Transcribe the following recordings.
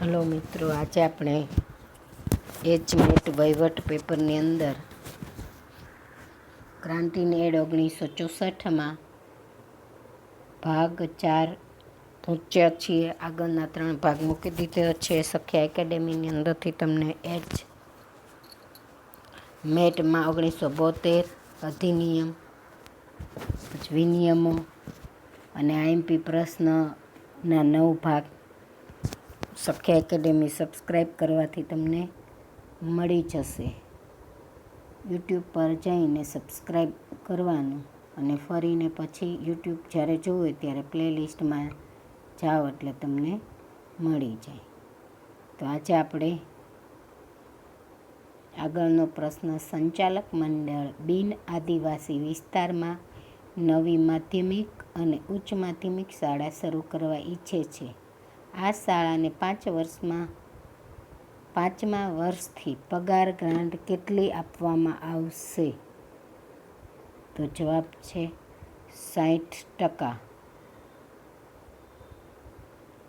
Hello મિત્રો, આજે આપણે એચમેટ વહીવટ પેપરની અંદર ગ્રાન્ટ ઇન એડ 1964માં ભાગ 4 પહોંચ્યા છીએ. આગળના 3 ભાગ મૂકી દીધા છે. સખ્યા એકેડેમીની અંદરથી તમને મેટમાં 1972 અધિનિયમ, વિનિયમો અને આઈએમપી પ્રશ્નના 9 ભાગ સખ્યા એકેડેમી સબસ્ક્રાઈબ કરવાથી તમને મળી જશે. યુટ્યુબ પર જઈને સબસ્ક્રાઈબ કરવાનું અને ફરીને પછી યુટ્યુબ જ્યારે જોવે ત્યારે પ્લેલિસ્ટમાં જાઓ એટલે તમને મળી જાય. તો આજે આપણે આગળનો પ્રશ્ન, સંચાલક મંડળ બિન આદિવાસી વિસ્તારમાં નવી માધ્યમિક અને ઉચ્ચ માધ્યમિક શાળા શરૂ કરવા ઈચ્છે છે. આ શાળાને 5મા વર્ષથી પગાર ગ્રાન્ટ કેટલી આપવામાં આવશે? તો જવાબ છે 60%.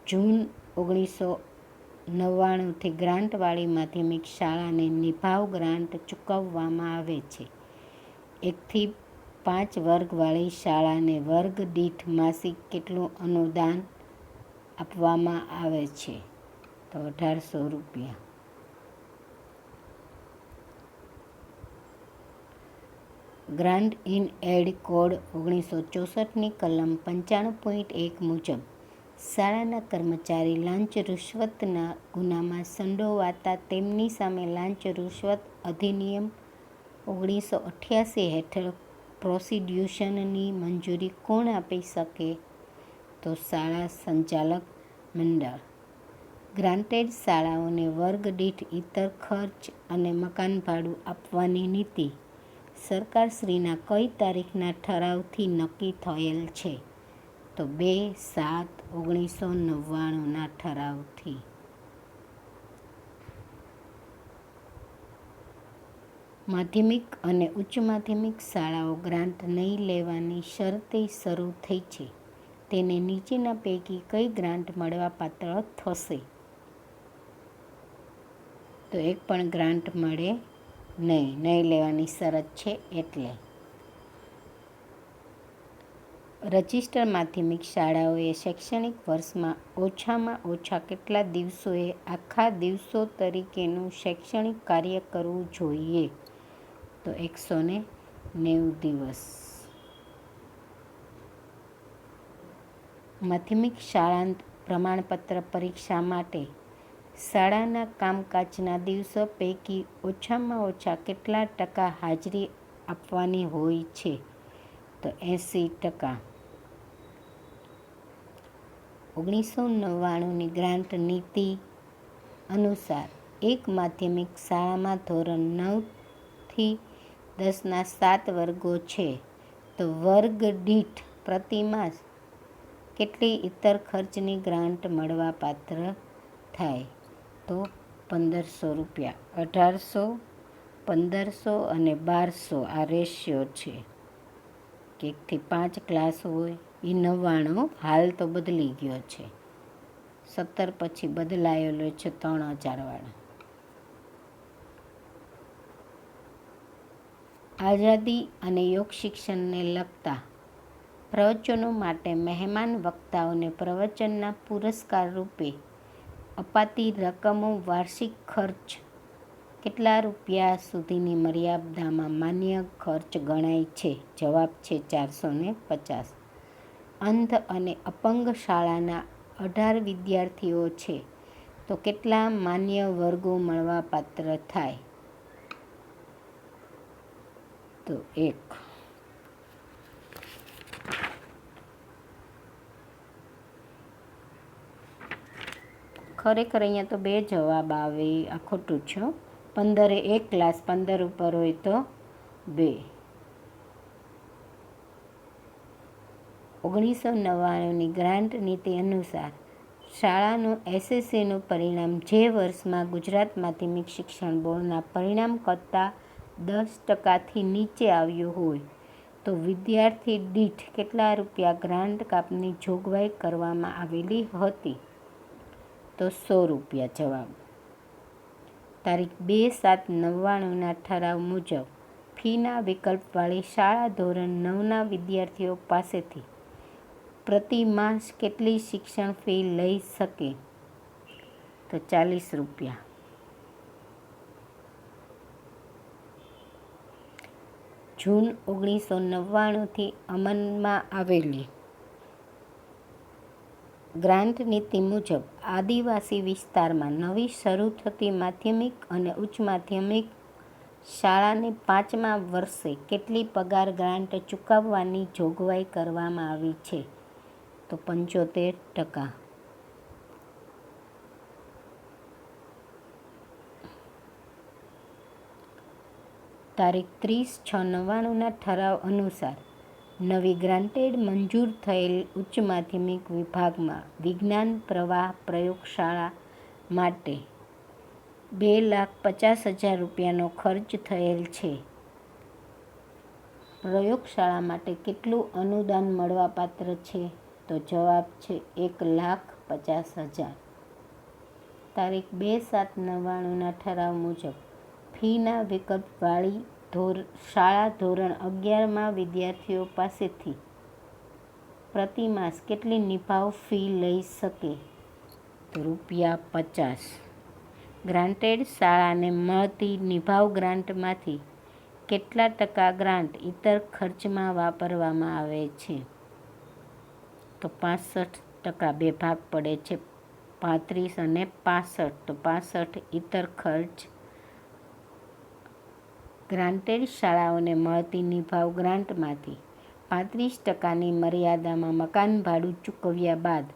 જૂન 1999થી ગ્રાન્ટવાળી માધ્યમિક શાળાને નિભાવ ગ્રાન્ટ ચૂકવવામાં આવે છે. 1 થી 5 વર્ગવાળી શાળાને વર્ગ દીઠ માસિક કેટલું અનુદાન આપવામાં આવે છે? તો 1800 રૂપિયા. ગ્રાન્ટ ઇન એડ કોડ 1964ની કલમ 95.1 મુજબ શાળાના કર્મચારી લાંચ રૂશ્વતના ગુનામાં સંડોવાતા તેમની સામે લાંચ રૂશ્વત અધિનિયમ 1988 હેઠળ પ્રોસિક્યુશનની મંજૂરી કોણ આપી શકે? તો શાળા સંચાલક મંડળ. ગ્રાન્ટેડ શાળાઓને વર્ગ દીઠ ઇતર ખર્ચ અને મકાન ભાડું આપવાની નીતિ સરકારશ્રીના કઈ તારીખના ઠરાવથી નક્કી થયેલ છે? તો 2/7/1999ના ઠરાવથી. માધ્યમિક અને ઉચ્ચ માધ્યમિક શાળાઓ ગ્રાન્ટ નહીં લેવાની શરતે શરૂ થઈ છે. તેને નીચેના પૈકી કઈ ગ્રાન્ટ મળવાપાત્ર થશે? તો એક પણ ગ્રાન્ટ મળે નહીં લેવાની શરત છે એટલે. રજિસ્ટર માધ્યમિક શાળાઓએ શૈક્ષણિક વર્ષમાં ઓછામાં ઓછા કેટલા દિવસોએ આખા દિવસો તરીકેનું શૈક્ષણિક કાર્ય કરવું જોઈએ? તો 190 દિવસ. માધ્યમિક શાળા પ્રમાણપત્ર પરીક્ષા માટે શાળાના કામકાજના દિવસો પૈકી ઓછામાં ઓછા કેટલા ટકા હાજરી આપવાની હોય છે? તો 80%. 1999ની ગ્રાન્ટ નીતિ અનુસાર એક માધ્યમિક શાળામાં ધોરણ 9 થી 10ના 7 વર્ગો છે તો વર્ગ દીઠ પ્રતિમાસ કેટલી ઇતર ખર્ચની ગ્રાન્ટ મળવાપાત્ર થાય? તો 1500 રૂપિયા. 1800, 1500 અને 1200 આ રેશિયો છે. 1 થી 5 ક્લાસ હોય એ 99, હાલ તો બદલી ગયો છે. 17 પછી બદલાયેલો છે 3000 વાળા. આઝાદી અને યોગ શિક્ષણને લગતા પ્રવચનો માટે મહેમાન વક્તાઓને પ્રવચનના પુરસ્કાર રૂપે અપાતી રકમો વાર્ષિક ખર્ચ કેટલા રૂપિયા સુધીની મર્યાદામાં માન્ય ખર્ચ ગણાય છે? જવાબ છે 450. અંધ અને અપંગ શાળાના 18 વિદ્યાર્થીઓ છે તો કેટલા માન્ય વર્ગો મળવાપાત્ર થાય? તો 1. ખરેખર અહીંયા તો 2 જવાબ આવે, આ ખોટું છે. 15 એ 1 ક્લાસ, 15 ઉપર હોય તો 2. 1999ની ગ્રાન્ટ નીતિ અનુસાર શાળાનું એસએસસીનું પરિણામ જે વર્ષમાં ગુજરાત માધ્યમિક શિક્ષણ બોર્ડના પરિણામ કરતાં 10%થી નીચે આવ્યું હોય તો વિદ્યાર્થી દીઠ કેટલા રૂપિયા ગ્રાન્ટ કાપની જોગવાઈ કરવામાં આવેલી હતી? તો 100 રૂપિયા જવાબ. તારીખ 2/7/99 ઠરાવ મુજબ ફીના વિકલ્પવાળી શાળા ધોરણ 9ના વિદ્યાર્થીઓ પાસેથી પ્રતિ માસ કેટલી શિક્ષણ ફી લઈ શકે? તો 40 રૂપિયા. જૂન 1999થી અમલમાં આવેલી ગ્રાન્ટ નીતિ મુજબ આદિવાસી વિસ્તારમાં નવી શરૂ થતી માધ્યમિક અને ઉચ્ચ માધ્યમિક શાળાને 5મા વર્ષે કેટલી પગાર ગ્રાન્ટ ચૂકવવાની જોગવાઈ કરવામાં આવી છે? તો 75%. તારીખ 30/6/99ના ઠરાવ અનુસાર નવી ગ્રાન્ટેડ મંજૂર થયેલ ઉચ્ચ માધ્યમિક વિભાગમાં વિજ્ઞાન પ્રવાહ પ્રયોગશાળા માટે 2,50,000 રૂપિયાનો ખર્ચ થયેલ છે. પ્રયોગશાળા માટે કેટલું અનુદાન મળવાપાત્ર છે? તો જવાબ છે 1,50,000. તારીખ 2/7/99ના ઠરાવ મુજબ ફીના વિકલ્પવાળી શાળા ધોરણ 11માં વિદ્યાર્થીઓ પાસેથી પ્રતિ માસ કેટલી નિભાવ ફી લઈ શકે? તો ₹50. ગ્રાન્ટેડ શાળાને મળતી નિભાવ ગ્રાન્ટમાંથી કેટલા ટકા ગ્રાન્ટ ઇતર ખર્ચમાં વાપરવામાં આવે છે? તો 65%. બે ભાગ પડે છે, 35 અને 65. તો 65 ઇતર ખર્ચ. ગ્રાન્ટેડ શાળાઓને મળતી નિભાવ ગ્રાન્ટમાંથી 35%ની મર્યાદામાં મકાન ભાડું ચૂકવ્યા બાદ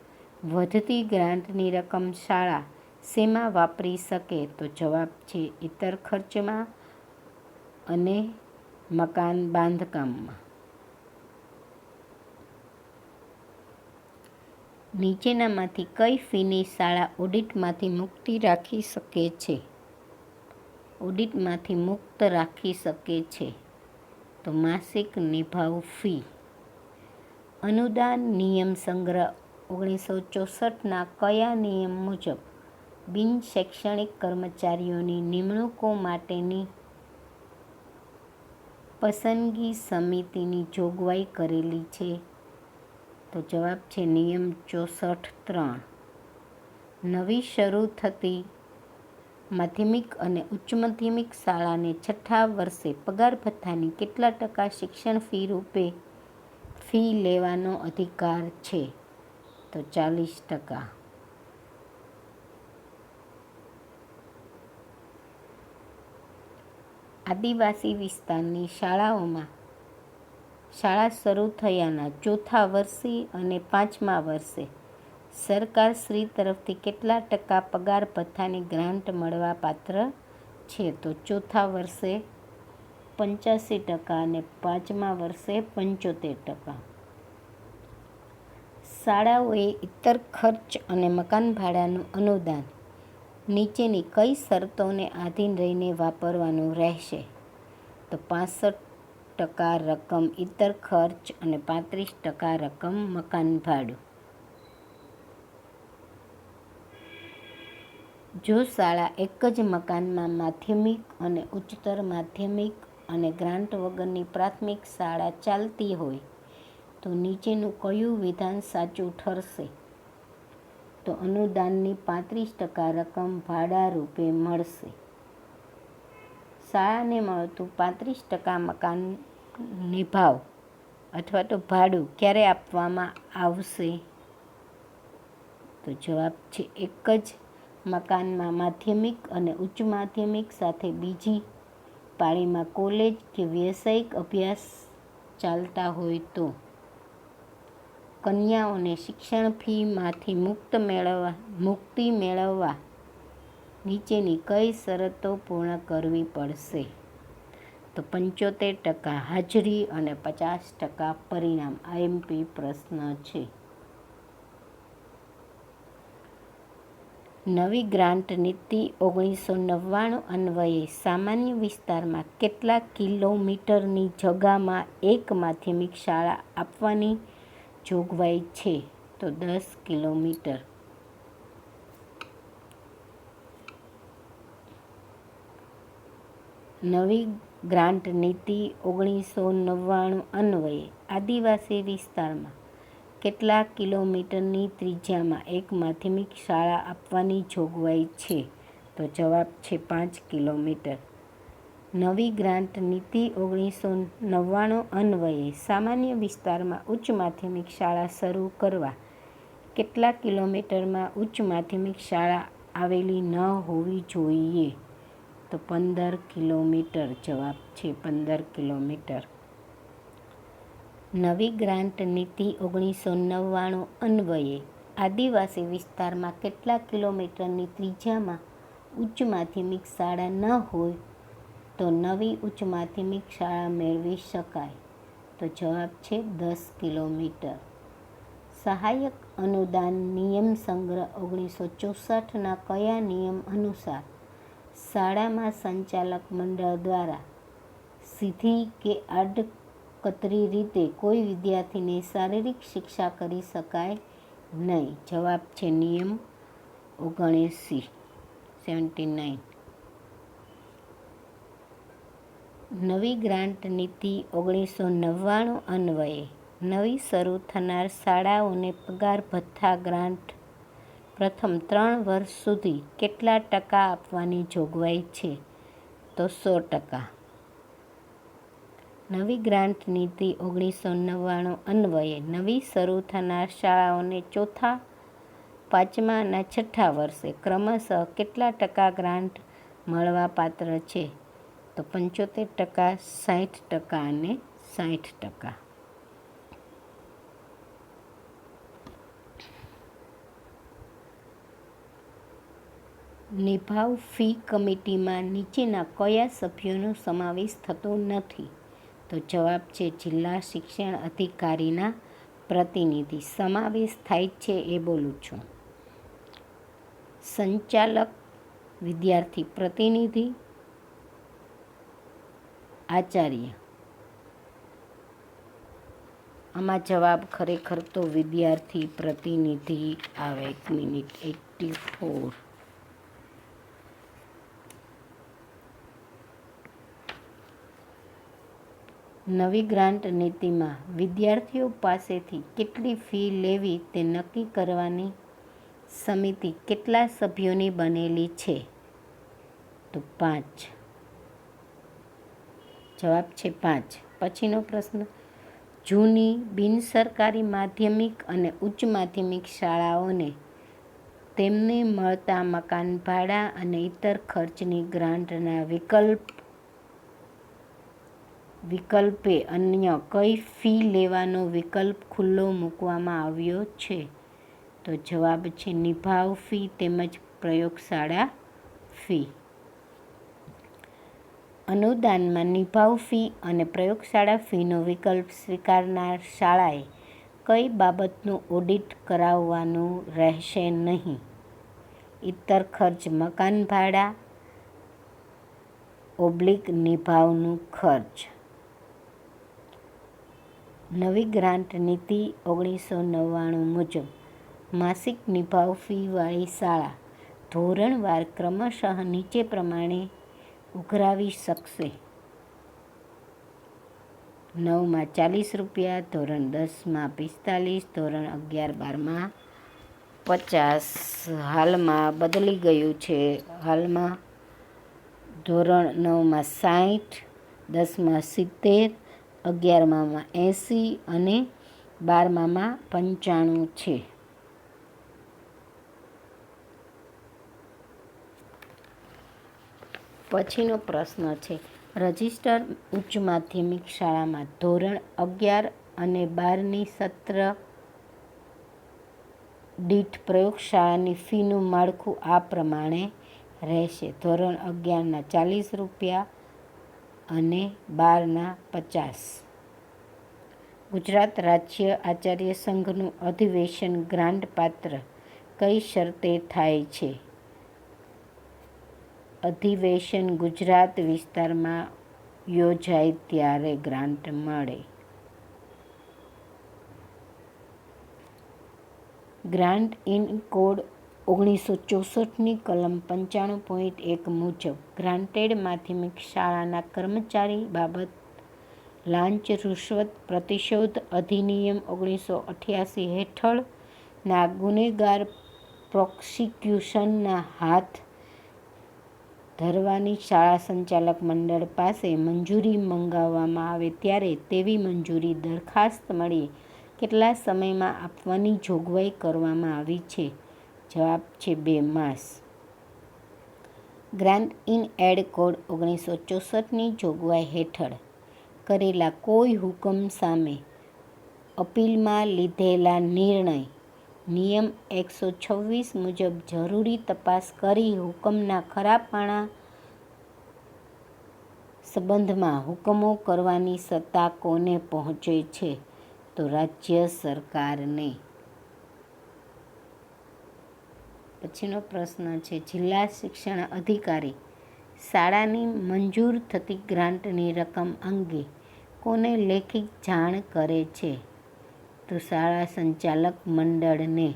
વધતી ગ્રાન્ટની રકમ શાળા શેમાં વાપરી શકે? તો જવાબ છે ઇતર ખર્ચમાં અને મકાન બાંધકામમાં. નીચેનામાંથી કઈ ફીની શાળા ઓડિટમાંથી મુક્તિ રાખી શકે છે? ઓડિટમાંથી મુક્ત રાખી શકે છે તો માસિક નિભાવ ફી. અનુદાન નિયમ સંગ્રહ 1964ના કયા નિયમ મુજબ બિન શૈક્ષણિક કર્મચારીઓની નિમણૂકો માટેની પસંદગી સમિતિની જોગવાઈ કરેલી છે? તો જવાબ છે નિયમ 64(3). નવી શરૂ થતી માધ્યમિક અને ઉચ્ચ માધ્યમિક શાળાને 6થા વર્ષે પગાર ભથ્થાની કેટલા ટકા શિક્ષણ ફી રૂપે ફી લેવાનો અધિકાર છે? તો 40%. આદિવાસી વિસ્તારની શાળાઓમાં શાળા શરૂ થયાના 4થા વર્ષે અને 5મા વર્ષે સરકારશ્રી તરફથી કેટલા ટકા પગાર ભથ્થાની ગ્રાન્ટ મળવાપાત્ર છે? તો 4થા વર્ષે 85% અને 5મા વર્ષે 75%. શાળાઓએ ઇતર ખર્ચ અને મકાન ભાડાનું અનુદાન નીચેની કઈ શરતોને આધીન રહીને વાપરવાનું રહેશે? તો 65% રકમ ઇતર ખર્ચ અને 35% રકમ મકાન ભાડું. જો શાળા એક જ મકાનમાં માધ્યમિક અને ઉચ્ચતર માધ્યમિક અને ગ્રાન્ટ વગરની પ્રાથમિક શાળા ચાલતી હોય તો નીચેનું કયું વિધાન સાચું ઠરશે? તો અનુદાનની 35% રકમ ભાડા રૂપે મળશે. શાળાને મળતું 35% મકાન નિભાવ અથવા તો ભાડું ક્યારે આપવામાં આવશે? તો જવાબ છે એક જ મકાનમાં માધ્યમિક અને ઉચ્ચ માધ્યમિક સાથે બીજી પાળીમાં કોલેજ કે વ્યવસાયિક અભ્યાસ ચાલતા હોય તો. કન્યાઓને શિક્ષણ ફીમાંથી મુક્તિ મેળવવા નીચેની કઈ શરતો પૂર્ણ કરવી પડશે? તો 75% હાજરી અને 50% પરિણામ. IMP પ્રશ્ન છે. નવી ગ્રાન્ટ નીતિ 1999 અન્વયે સામાન્ય વિસ્તારમાં કેટલા કિલોમીટરની જગામાં એક માધ્યમિક શાળા આપવાની જોગવાઈ છે? તો 10 કિલોમીટર. નવી ગ્રાન્ટ નીતિ 1999 અન્વયે આદિવાસી વિસ્તારમાં કેટલા કિલોમીટરની ત્રિજ્યામાં એક માધ્યમિક શાળા આપવાની જોગવાઈ છે? તો જવાબ છે 5 કિલોમીટર. નવી ગ્રાન્ટ નીતિ 1999 અન્વયે સામાન્ય વિસ્તારમાં ઉચ્ચ માધ્યમિક શાળા શરૂ કરવા કેટલા કિલોમીટરમાં ઉચ્ચ માધ્યમિક શાળા આવેલી ન હોવી જોઈએ? તો 15 કિલોમીટર. જવાબ છે 15 કિલોમીટર. નવી ગ્રાન્ટ નીતિ 1999 અન્વયે આદિવાસી વિસ્તારમાં કેટલા કિલોમીટરની ત્રિજ્યામાં ઉચ્ચ માધ્યમિક શાળા ન હોય તો નવી ઉચ્ચ માધ્યમિક શાળા મેળવી શકાય? તો જવાબ છે 10 કિલોમીટર. સહાયક અનુદાન નિયમ સંગ્રહ 1964ના કયા નિયમ અનુસાર શાળામાં સંચાલક મંડળ દ્વારા સીધી કે આડકતરી રીતે કોઈ વિદ્યાર્થીને શારીરિક શિક્ષા કરી શકાય નહીં? જવાબ છે નિયમ 79. નવી ગ્રાન્ટ નીતિ 1999 અન્વયે નવી શરૂ થનાર શાળાઓને પગાર ભથ્થા ગ્રાન્ટ પ્રથમ 3 વર્ષ સુધી કેટલા ટકા આપવાની જોગવાઈ છે? તો 100%. નવી ગ્રાન્ટ નીતિ 1999 અન્વયે નવી શરૂ થનાર શાળાઓને ચોથા, 5મા અને 6ઠ્ઠા વર્ષે ક્રમશઃ કેટલા ટકા ગ્રાન્ટ મળવાપાત્ર છે? તો 75%, 60% અને 60%. નિભાવ ફી કમિટીમાં નીચેના કયા સભ્યોનો સમાવેશ થતો નથી? તો જવાબ છે જિલ્લા શિક્ષણ અધિકારીના પ્રતિનિધિ. સમાવેશ થાય છે એ બોલું છું. સંચાલક, વિદ્યાર્થી પ્રતિનિધિ, આચાર્ય. આમાં જવાબ ખરેખર તો વિદ્યાર્થી પ્રતિનિધિ આવે. 1 મિનિટ. 84. નવી ગ્રાન્ટ નીતિમાં વિદ્યાર્થીઓ પાસેથી કેટલી ફી લેવી તે નક્કી કરવાની સમિતિ કેટલા સભ્યોની બનેલી છે? તો 5. જવાબ છે 5. પછીનો પ્રશ્ન. જૂની બિનસરકારી માધ્યમિક અને ઉચ્ચ માધ્યમિક શાળાઓને તેમને મળતા મકાન ભાડા અને ઇતર ખર્ચની ગ્રાન્ટના વિકલ્પે અન્ય કઈ ફી લેવાનો વિકલ્પ ખુલ્લો મૂકવામાં આવ્યો છે? તો જવાબ છે નિભાવ ફી તેમજ પ્રયોગશાળા ફી. અનુદાનમાં નિભાવ ફી અને પ્રયોગશાળા ફીનો વિકલ્પ સ્વીકારનાર શાળાએ કઈ બાબતનું ઓડિટ કરાવવાનું રહેશે નહીં? ઇતર ખર્ચ, મકાન ભાડા / નિભાવનું ખર્ચ. નવી ગ્રાન્ટ નીતિ 1999 મુજબ માસિક નિભાવ ફીવાળી શાળા ધોરણવાર ક્રમશઃ નીચે પ્રમાણે ઉઘરાવી શકશે. 9માં ₹40, ધોરણ 10માં ₹45, ધોરણ 11-12માં ₹50. હાલમાં બદલી ગયું છે. હાલમાં ધોરણ 9માં ₹60, 10માં ₹70, 11માં ₹80 અને 12માં ₹95 છે. પછીનો પ્રશ્ન છે. રજિસ્ટર ઉચ્ચ માધ્યમિક શાળામાં ધોરણ 11 અને 12ની સત્ર દીઠ પ્રયોગશાળાની ફીનું માળખું આ પ્રમાણે રહેશે. ધોરણ 11ના ₹40 અને 12ના ₹50. ગુજરાત રાજ્ય આચાર્ય સંઘનું અધિવેશન ગ્રાન્ટપાત્ર કઈ શરતે થાય છે? અધિવેશન ગુજરાત વિસ્તારમાં યોજાય ત્યારે ગ્રાન્ટ મળે. ગ્રાન્ટ ઇન કોડ 1964ની કલમ 95.1 મુજબ ગ્રાન્ટેડ માધ્યમિક શાળાના કર્મચારી બાબત લાંચ રૂશ્વત પ્રતિશોધ અધિનિયમ 1988 હેઠળના ગુનેગાર પ્રોસિક્યુશનના હાથ ધરવાની શાળા સંચાલક મંડળ પાસે મંજૂરી મંગાવવામાં આવે ત્યારે તેવી મંજૂરી દરખાસ્ત મળીએ કેટલા સમયમાં આપવાની જોગવાઈ કરવામાં આવી છે? જવાબ છે 2 માસ. ગ્રાન્ટ ઇન એડ કોડ 1964ની જોગવાઈ હેઠળ કરેલા કોઈ હુકમ સામે અપીલમાં લીધેલા નિર્ણય નિયમ 126 મુજબ જરૂરી તપાસ કરી હુકમના ખરાપણા સંબંધમાં હુકમો કરવાની સત્તા કોને પહોંચે છે? તો રાજ્ય સરકારને. પછીનો પ્રશ્ન છે જિલ્લા શિક્ષણ અધિકારી શાળાની મંજૂર થતી ગ્રાન્ટની રકમ અંગે કોને લેખિત જાણ કરે છે? તો શાળા સંચાલક મંડળને.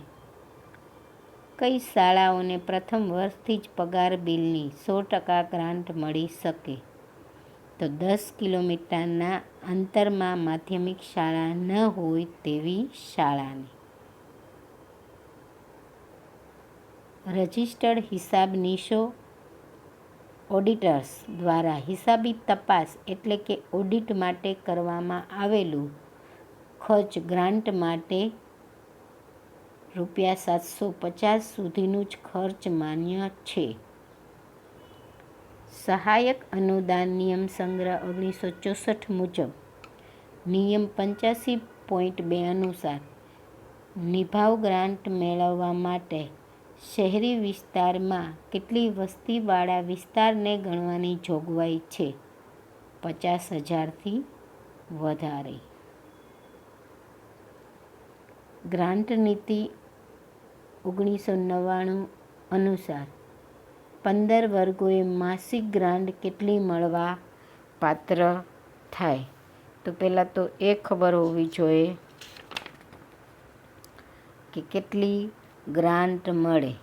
કઈ શાળાઓને પ્રથમ વર્ષથી જ પગાર બિલની 100% ગ્રાન્ટ મળી શકે? તો 10 કિલોમીટરના અંતરમાં માધ્યમિક શાળા ન હોય તેવી શાળાને. રજિસ્ટર્ડ હિસાબનીશો ઓડિટર્સ દ્વારા હિસાબી તપાસ એટલે કે ઓડિટ માટે કરવામાં આવેલું ખર્ચ ગ્રાન્ટ માટે ₹750 સુધીનું જ ખર્ચ માન્ય છે. સહાયક અનુદાન નિયમ સંગ્રહ 1964 મુજબ નિયમ 85.2 અનુસાર નિભાવ ગ્રાન્ટ મેળવવા માટે શહેરી વિસ્તારમાં કેટલી વસ્તીવાળા વિસ્તારને ગણવાની જોગવાઈ છે? 50,000થી વધારે. ગ્રાન્ટ નીતિ 1999 અનુસાર 15 વર્ગોએ માસિક ગ્રાન્ટ કેટલી મળવા પાત્ર થાય? તો પહેલાં તો એ ખબર હોવી જોઈએ કે કેટલી ગ્રાન્ટ મળે.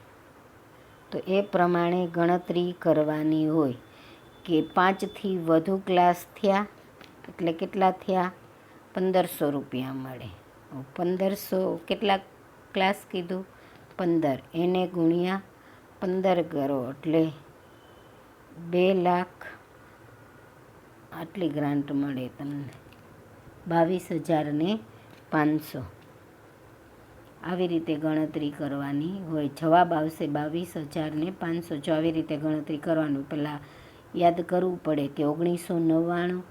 તો એ પ્રમાણે ગણતરી કરવાની હોય કે 5થી વધુ ક્લાસ થયા એટલે કેટલા થયા? ₹1,500 મળે. 1500 કેટલા ક્લાસ કીધું? 15. એને ગુણ્યા 15 કરો એટલે 2 લાખ આટલી ગ્રાન્ટ મળે તમને. 22,500. આવી રીતે ગણતરી કરવાની હોય. જવાબ આવશે 22,500. જો આવી રીતે ગણતરી કરવાનું પહેલાં યાદ કરવું પડે કે 1999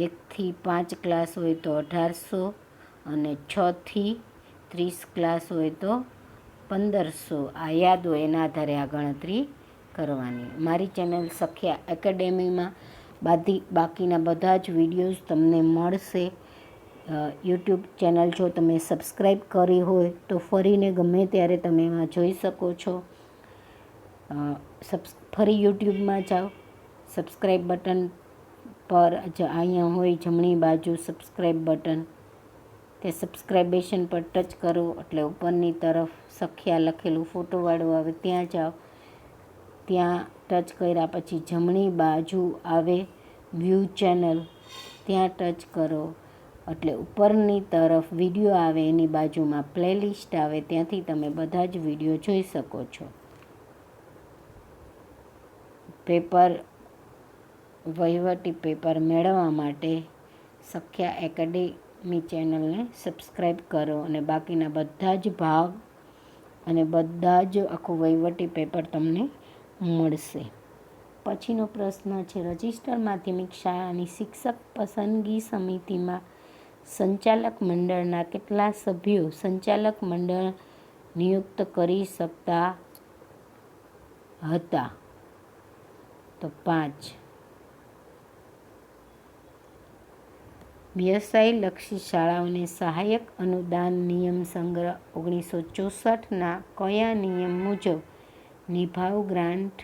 1થી 5 ક્લાસ હોય તો 1,800 અને 6થી 30 ક્લાસ હોય તો 1,500. આ યાદ હોય એના આધારે આ ગણતરી કરવાની. મારી ચેનલ સખ્યા એકેડેમીમાં બાકીના બધા જ વિડીયોઝ તમને મળશે. યુટ્યુબ ચેનલ જો તમે સબસ્ક્રાઈબ કરી હોય તો ફરીને ગમે ત્યારે તમે એમાં જોઈ શકો છો. ફરી યુટ્યુબમાં જાઓ, સબસ્ક્રાઈબ બટન પર અહીંયા હોય જમણી બાજુ સબસ્ક્રાઈબ બટન, તે સબસ્ક્રાઇબેશન પર ટચ કરો એટલે ઉપરની તરફ સખ્યા લખેલું ફોટોવાળું આવે ત્યાં જાઓ. ત્યાં ટચ કર્યા પછી જમણી બાજુ આવે વ્યૂ ચેનલ, ત્યાં ટચ કરો એટલે ઉપરની તરફ વિડીયો આવે, એની બાજુમાં પ્લેલિસ્ટ આવે, ત્યાંથી તમે બધા જ વિડીયો જોઈ શકો છો. વહીવટી પેપર મેળવવા માટે સખ્યા એકેડેમી ચેનલને સબસ્ક્રાઈબ કરો અને બાકીના બધા જ ભાગ અને બધા જ આખું વહીવટી પેપર તમને મળશે. પછીનો પ્રશ્ન છે રજિસ્ટર માધ્યમિક શાળાની શિક્ષક પસંદગી સમિતિમાં સંચાલક મંડળના કેટલા સભ્યો સંચાલક મંડળ નિયુક્ત કરી શકતા હતા? તો 5. વ્યવસાયલક્ષી શાળાઓને સહાયક અનુદાન નિયમ સંગ્રહ 1964ના કયા નિયમ મુજબ નિભાવ ગ્રાન્ટ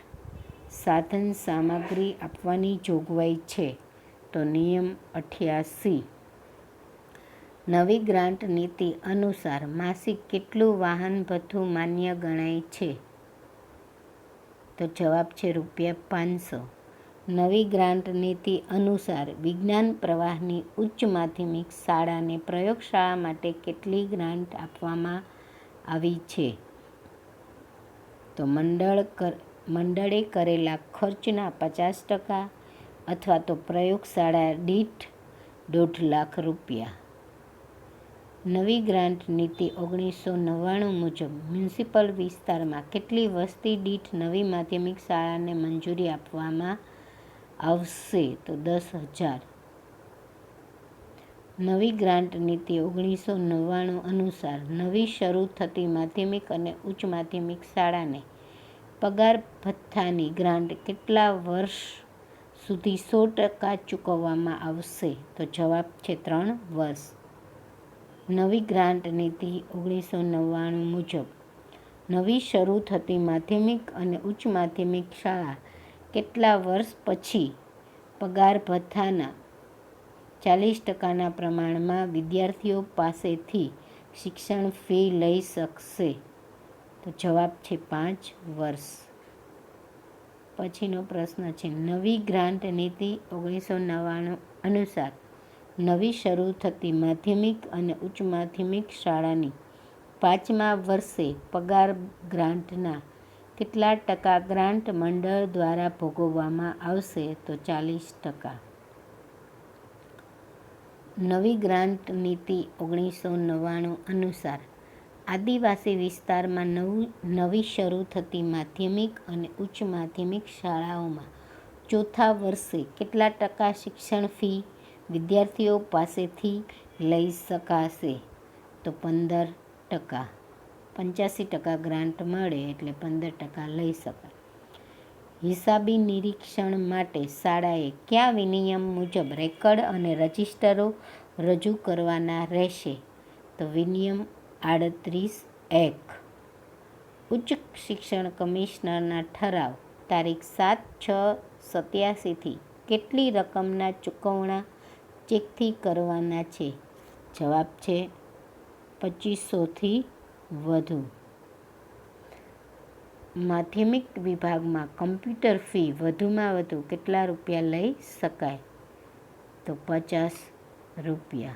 સાધન સામગ્રી આપવાની જોગવાઈ છે? તો નિયમ 88. નવી ગ્રાન્ટ નીતિ અનુસાર માસિક કેટલું વાહન ભથ્થું માન્ય ગણાય છે? તો જવાબ છે ₹500. નવી ગ્રાન્ટ નીતિ અનુસાર વિજ્ઞાન પ્રવાહની ઉચ્ચ માધ્યમિક શાળાને પ્રયોગશાળા માટે કેટલી ગ્રાન્ટ આપવામાં આવી છે? તો મંડળે કરેલા ખર્ચના 50% અથવા તો પ્રયોગશાળા દીઠ ₹2,50,000. નવી ગ્રાન્ટ નીતિ 1999 મુજબ મ્યુનિસિપલ વિસ્તારમાં કેટલી વસ્તી દીઠ નવી માધ્યમિક શાળાને મંજૂરી આપવામાં આવશે? તો 10,000. નવી ગ્રાન્ટ નીતિ 1999 અનુસાર નવી શરૂ થતી માધ્યમિક અને ઉચ્ચ માધ્યમિક શાળાને પગાર ભથ્થાની ગ્રાન્ટ કેટલા વર્ષ સુધી 100% ચૂકવવામાં આવશે? તો જવાબ છે 3 વર્ષ. નવી ગ્રાન્ટ નીતિ 1999 મુજબ નવી શરૂ થતી માધ્યમિક અને ઉચ્ચ માધ્યમિક શાળા કેટલા વર્ષ પછી પગાર ભથ્થાના 40%ના પ્રમાણમાં વિદ્યાર્થીઓ પાસેથી શિક્ષણ ફી લઈ શકશે? તો જવાબ છે 5 વર્ષ. પછીનો પ્રશ્ન છે નવી ગ્રાન્ટ નીતિ 1999 અનુસાર નવી શરૂ થતી માધ્યમિક અને ઉચ્ચ માધ્યમિક શાળાની 5મા વર્ષે પગાર ગ્રાન્ટના કેટલા ટકા ગ્રાન્ટ મંડળ દ્વારા ભોગવવામાં આવશે? તો 40%. નવી ગ્રાન્ટ નીતિ 1999 અનુસાર આદિવાસી વિસ્તારમાં નવી શરૂ થતી માધ્યમિક અને ઉચ્ચ માધ્યમિક શાળાઓમાં ચોથા વર્ષે કેટલા ટકા શિક્ષણ ફી વિદ્યાર્થીઓ પાસેથી લઈ શકાશે? તો 15%. 85% ગ્રાન્ટ મળે એટલે 15% લઈ શકાય. હિસાબી નિરીક્ષણ માટે શાળાએ કયા વિનિયમ મુજબ રેકર્ડ અને રજિસ્ટરો રજૂ કરવાના રહેશે? તો વિનિયમ 38(1). ઉચ્ચ શિક્ષણ કમિશનરના ઠરાવ તારીખ 7/6/87થી કેટલી રકમના ચૂકવણા ચેકથી કરવાના છે? જવાબ છે 2500થી વધુ. માધ્યમિક વિભાગમાં કમ્પ્યુટર ફી વધુમાં વધુ કેટલા રૂપિયા લઈ શકાય? તો ₹50.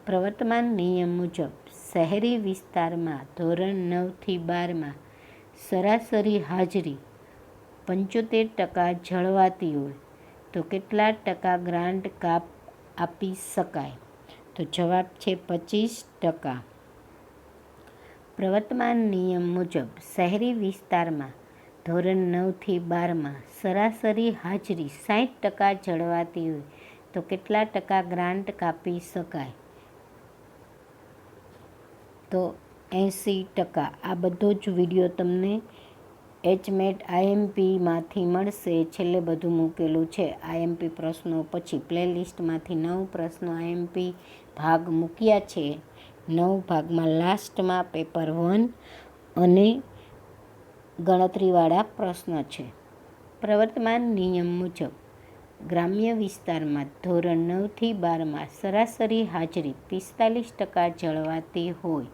પ્રવર્તમાન નિયમ મુજબ શહેરી વિસ્તારમાં ધોરણ 9થી 12માં સરાસરી હાજરી 75% જળવાતી હોય તો કેટલા ટકા ગ્રાન્ટ કાપ આપી શકાય? તો જવાબ છે 25%. પ્રવર્તમાન નિયમ મુજબ શહેરી વિસ્તારમાં ધોરણ 9થી 12માં સરાસરી હાજરી 60% જળવાતી હોય તો કેટલા ટકા ગ્રાન્ટ કાપી શકાય? તો 80%. આ બધો જ વિડીયો તમને HMAT IMPમાંથી મળશે. છેલ્લે બધું મૂકેલું છે. IMP પ્રશ્નો પછી પ્લેલિસ્ટમાંથી 9 પ્રશ્નો IMP ભાગ મૂક્યા છે. 9 ભાગમાં લાસ્ટમાં પેપર 1 અને ગણતરીવાળા પ્રશ્ન છે. પ્રવર્તમાન નિયમ મુજબ ગ્રામ્ય વિસ્તારમાં ધોરણ 9થી 12માં સરાસરી હાજરી 45% જળવાતી હોય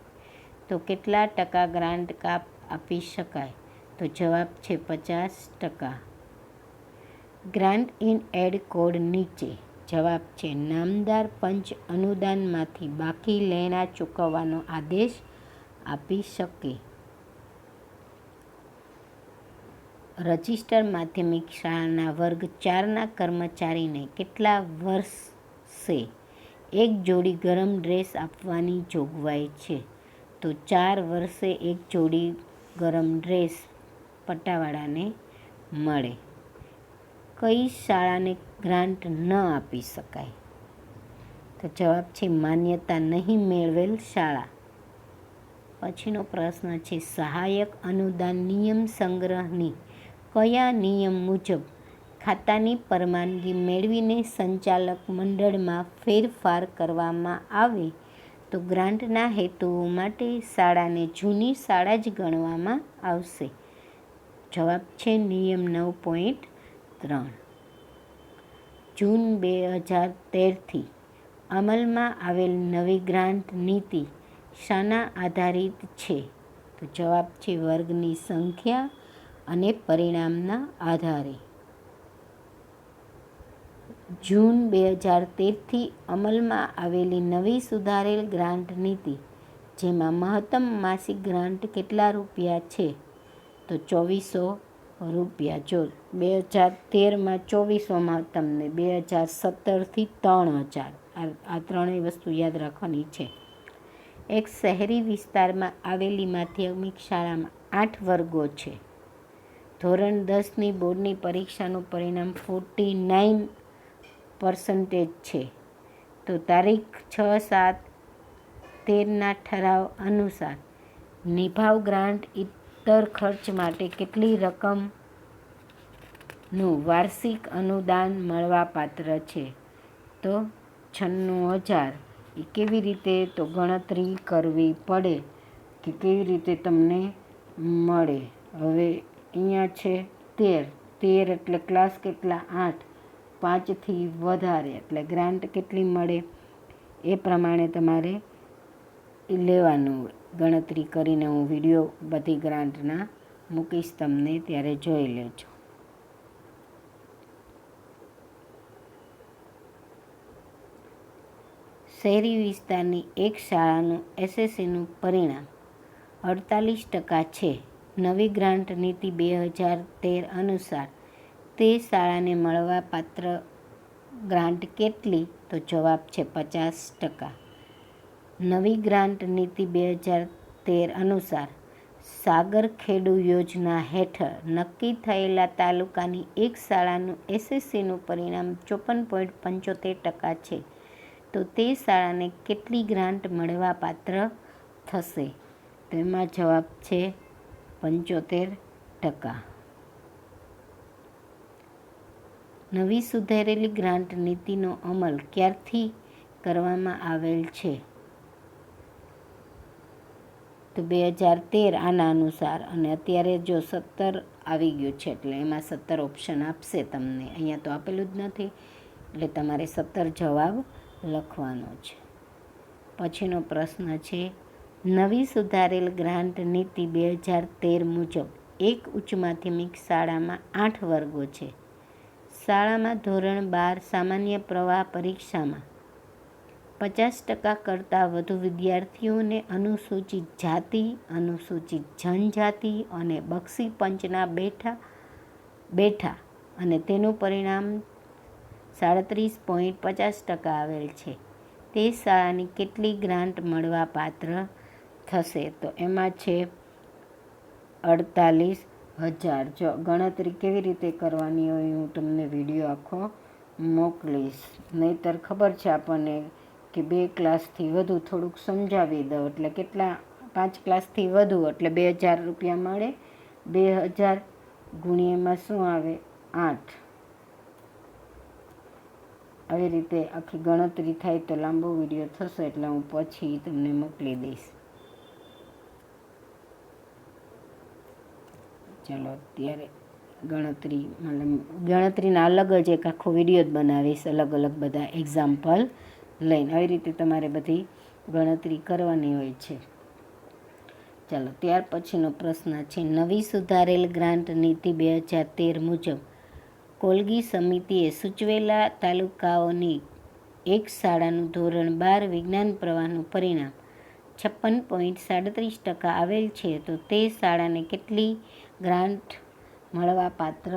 તો કેટલા ટકા ગ્રાન્ટ કાપ આપી શકાય? તો જવાબ છે 50%. ગ્રાન્ટ ઇન એડ કોડ નીચે જવાબ છે નામદાર પંચ અનુદાનમાંથી બાકી લેણા ચૂકવવાનો આદેશ આપી શકે. રજિસ્ટર માધ્યમિક શાળાના વર્ગ 4ના કર્મચારીને કેટલા વર્ષે એક જોડી ગરમ ડ્રેસ આપવાની જોગવાઈ છે? તો 4 વર્ષે એક જોડી ગરમ ડ્રેસ પટ્ટાવાળાને મળે. કઈ શાળાને ગ્રાન્ટ ન આપી શકાય? તો જવાબ છે માન્યતા નહીં મેળવેલ શાળા. પછીનો પ્રશ્ન છે સહાયક અનુદાન નિયમ સંગ્રહની કયા નિયમ મુજબ ખાતાની પરવાનગી મેળવીને સંચાલક મંડળમાં ફેરફાર કરવામાં આવે તો ગ્રાન્ટના હેતુઓ માટે શાળાને જૂની શાળા જ ગણવામાં આવશે? જવાબ છે નિયમ 9.3. જૂન 2013થી અમલમાં આવેલ નવી ગ્રાન્ટ નીતિ શાના આધારિત છે? તો જવાબ છે વર્ગની સંખ્યા અને પરિણામના આધારે. જૂન 2013થી અમલમાં આવેલી નવી સુધારેલ ગ્રાન્ટ નીતિ, જેમાં મહત્તમ માસિક ગ્રાન્ટ કેટલા રૂપિયા છે? તો 2400 રૂપિયા. જો 2013માં 2400 મહત્તમ ને 2017થી 3000, આ ત્રણેય વસ્તુ યાદ રાખવાની છે. એક શહેરી વિસ્તારમાં આવેલી માધ્યમિક શાળામાં 8 વર્ગો છે. ધોરણ 10ની બોર્ડની પરીક્ષાનું પરિણામ 49% છે. તો તારીખ 6/7/13ના ઠરાવ અનુસાર નિભાવ ગ્રાન્ટ ઇતર ખર્ચ માટે કેટલી રકમનું વાર્ષિક અનુદાન મળવાપાત્ર છે? તો 96,000. એ કેવી રીતે? તો ગણતરી કરવી પડે કે કેવી રીતે તમને મળે. હવે અહીંયા છે 13 એટલે ક્લાસ કેટલા? 8, 5થી વધારે એટલે ગ્રાન્ટ કેટલી મળે એ પ્રમાણે તમારે લેવાનું. ગણતરી કરીને હું વિડીયો બધી ગ્રાન્ટના મૂકીશ તમને, ત્યારે જોઈ લેજો. શહેરી વિસ્તારની એક શાળાનું એસએસસીનું પરિણામ 48% છે. નવી ગ્રાન્ટ નીતિ 2013 અનુસાર તે શાળાને મળવાપાત્ર ગ્રાન્ટ કેટલી? તો જવાબ છે 50%. નવી ગ્રાન્ટ નીતિ 2013 અનુસાર સાગરખેડુ યોજના હેઠળ નક્કી થયેલા તાલુકાની એક શાળાનું એસએસસીનું પરિણામ 54.75% છે. તો તે શાળાને કેટલી ગ્રાન્ટ મળવાપાત્ર થશે? તો એમાં જવાબ છે 75%. નવી સુધારેલી ગ્રાન્ટ નીતિનો અમલ ક્યારથી કરવામાં આવેલ છે? તો 2013 આના અનુસાર, અને અત્યારે જો 17 આવી ગયું છે એટલે એમાં 17 ઓપ્શન આપશે તમને. અહીંયા તો આપેલું જ નથી એટલે તમારે 17 જવાબ લખવાનો છે. પછીનો પ્રશ્ન છે, નવી સુધારેલ ગ્રાન્ટ નીતિ 2013 મુજબ એક ઉચ્ચ માધ્યમિક શાળામાં 8 વર્ગો છે. શાળામાં ધોરણ 12 સામાન્ય પ્રવાહ પરીક્ષામાં 50% કરતાં વધુ વિદ્યાર્થીઓને અનુસૂચિત જાતિ, અનુસૂચિત જનજાતિ અને બક્ષી પંચના બેઠા અને તેનું પરિણામ 37.50% આવેલ છે. તે શાળાની કેટલી ગ્રાન્ટ મળવાપાત્ર થશે? તો એમાં છે 48,000. જો ગણતરી કેવી રીતે કરવાની હોય હું તમને વિડીયો આખો મોકલીશ. નહીંતર ખબર છે આપણને કે 2 ક્લાસથી વધુ, થોડુંક સમજાવી દઉં એટલે કેટલા, 5 ક્લાસથી વધુ એટલે 2,000 રૂપિયા મળે. 2,000 ગુણ્યા એમાં શું આવે? 8. આવી રીતે આખી ગણતરી થાય તો લાંબો વિડીયો થશે એટલે હું પછી તમને મોકલી દઈશ. ચાલો અત્યારે ગણતરીના અલગ જ એક આખો વિડીયો જ બનાવીશ, અલગ અલગ બધા એક્ઝામ્પલ લઈને. આવી રીતે તમારે બધી ગણતરી કરવાની હોય છે. ચાલો ત્યાર પછીનો પ્રશ્ન છે, નવી સુધારેલ ગ્રાન્ટ નીતિ 2013 મુજબ કોલગી સમિતિએ સૂચવેલા તાલુકાઓની એક શાળાનું ધોરણ 12 વિજ્ઞાન પ્રવાહનું પરિણામ 56.37% આવેલ છે. તો તે શાળાને કેટલી ગ્રાન્ટ મળવાપાત્ર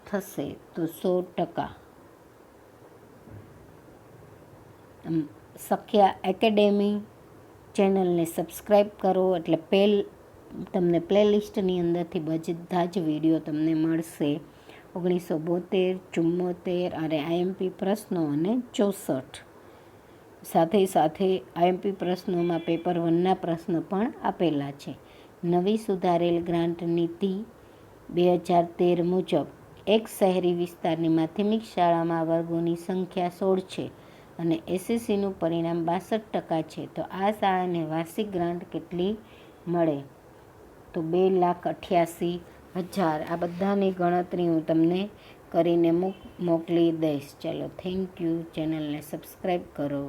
થશે? તો 100%. સખ્યા એકેડેમી ચેનલને સબસ્ક્રાઈબ કરો એટલે તમને પ્લેલિસ્ટની અંદરથી બધા જ વિડીયો તમને મળશે. 1972, 74 અને આઈએમપી પ્રશ્નો અને 64. સાથે સાથે આઈએમપી પ્રશ્નોમાં પેપર 1ના પ્રશ્ન પણ આપેલા છે. નવી સુધારેલ ગ્રાન્ટ નીતિ 2013 મુજબ એક શહેરી વિસ્તારની માધ્યમિક શાળામાં વર્ગોની સંખ્યા 16 છે અને એસએસસીનું પરિણામ 62% છે. તો આ શાળાને વાર્ષિક ગ્રાન્ટ કેટલી મળે? તો 2,88,000. આ બધાની ગણતરી હું તમને કરીને મોકલી દઈશ. ચાલો થેન્ક યુ. ચેનલને સબસ્ક્રાઈબ કરો.